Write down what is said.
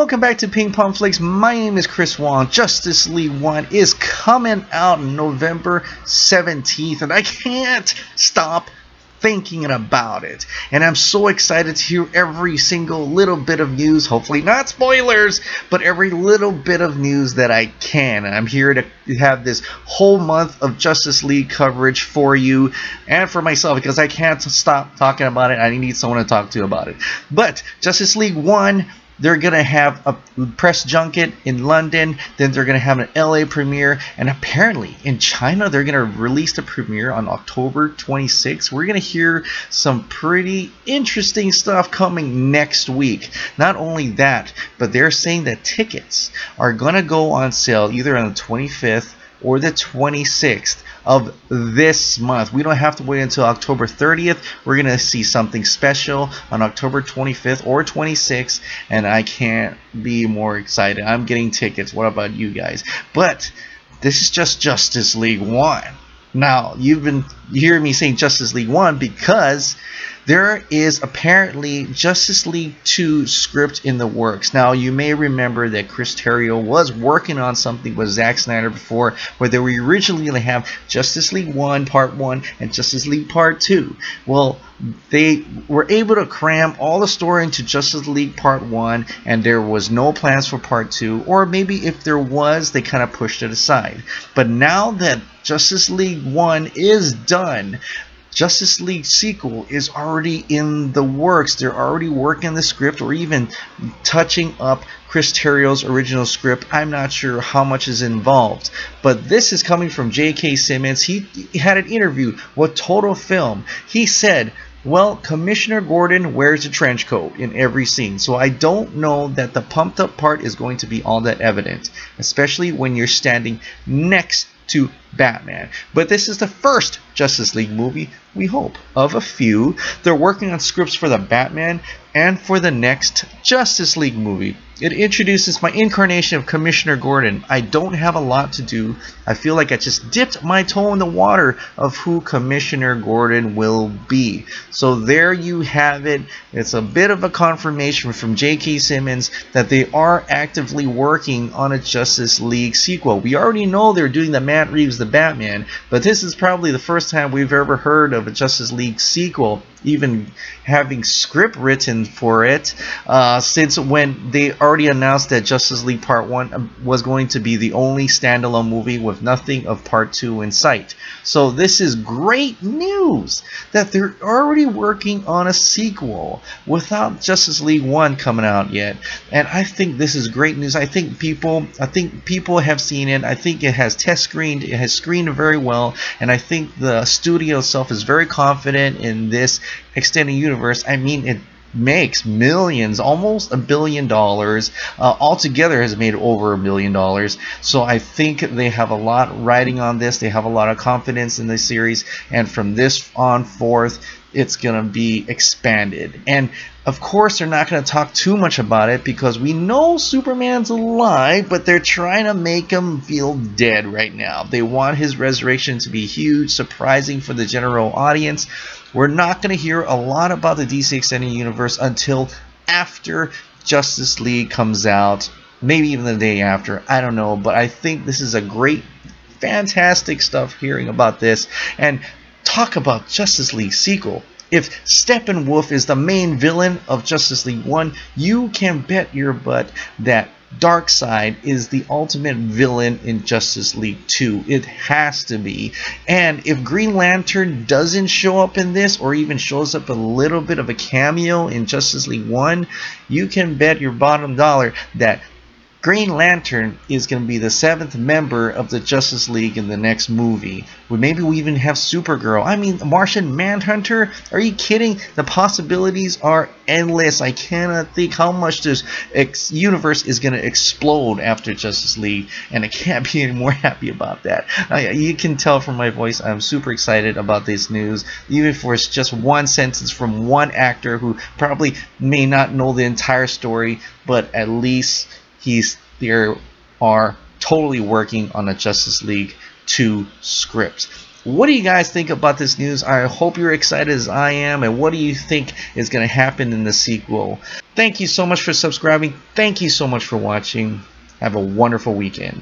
welcome back to Ping Pong Flix. My name is Chris Wong. Justice League 1 is coming out November 17th, and I can't stop thinking about it. And I'm so excited to hear every single little bit of news, hopefully not spoilers, but every little bit of news that I can. And I'm here to have this whole month of Justice League coverage for you and for myself, because I can't stop talking about it. I need someone to talk to about it. But Justice League 1, they're going to have a press junket in London, then they're going to have an LA premiere, and apparently in China they're going to release the premiere on October 26th. We're going to hear some pretty interesting stuff coming next week. Not only that, but they're saying that tickets are going to go on sale either on the 25th or the 26th of this month. We don't have to wait until October 30th. We're going to see something special on October 25th or 26th, and I can't be more excited. I'm getting tickets. What about you guys? But this is just Justice League 1. Now, you've been hearing me saying Justice League 1 because there is apparently Justice League 2 script in the works. Now, you may remember that Chris Terrio was working on something with Zack Snyder before, where they were originally going to have Justice League 1 Part 1 and Justice League Part 2. Well, they were able to cram all the story into Justice League Part 1, and there was no plans for Part 2, or maybe if there was, they kind of pushed it aside. But now that Justice League 1 is done, Justice League sequel is already in the works. They're already working the script, or even touching up Chris Terrio's original script. I'm not sure how much is involved, but this is coming from J.K. Simmons. He had an interview with Total Film. He said, well, Commissioner Gordon wears a trench coat in every scene, so I don't know that the pumped up part is going to be all that evident, especially when you're standing next to Batman. But this is the first Justice League movie, we hope, of a few. They're working on scripts for the Batman and for the next Justice League movie. It introduces my incarnation of Commissioner Gordon. I don't have a lot to do. I feel like I just dipped my toe in the water of who Commissioner Gordon will be. So there you have it. It's a bit of a confirmation from J.K. Simmons that they are actively working on a Justice League sequel. We already know they're doing the Matt Reeves the Batman, but this is probably the first time we've ever heard of a Justice League sequel even having script written for it, since when they already announced that Justice League Part 1 was going to be the only standalone movie with nothing of Part 2 in sight. So this is great news that they're already working on a sequel without Justice League 1 coming out yet. And I think this is great news. I think people have seen it. I think it has test screened. It has screened very well, and I think the studio itself is very confident in this extended universe. I mean, it makes millions, almost $1 billion. Altogether has made over $1 billion. So I think they have a lot riding on this. They have a lot of confidence in this series, and from this on forth, it's going to be expanded. And of course, they're not going to talk too much about it because we know Superman's alive, but they're trying to make him feel dead right now. They want his resurrection to be huge, surprising for the general audience. We're not going to hear a lot about the DC Extended Universe until after Justice League comes out, maybe even the day after. I don't know, but I think this is a great, fantastic stuff hearing about this. And talk about Justice League sequel. If Steppenwolfe is the main villain of Justice League 1, you can bet your butt that Darkseid is the ultimate villain in Justice League 2. It has to be. And if Green Lantern doesn't show up in this, or even shows up a little bit of a cameo in Justice League 1, you can bet your bottom dollar that Green Lantern is going to be the 7th member of the Justice League in the next movie. Maybe we even have Supergirl. I mean, Martian Manhunter? Are you kidding? The possibilities are endless. I cannot think how much this universe is going to explode after Justice League, and I can't be any more happy about that. You can tell from my voice I'm super excited about this news, even if it's just one sentence from one actor who probably may not know the entire story, but at least they are totally working on a Justice League 2 script. What do you guys think about this news? I hope you're excited as I am. And what do you think is going to happen in the sequel? Thank you so much for subscribing. Thank you so much for watching. Have a wonderful weekend.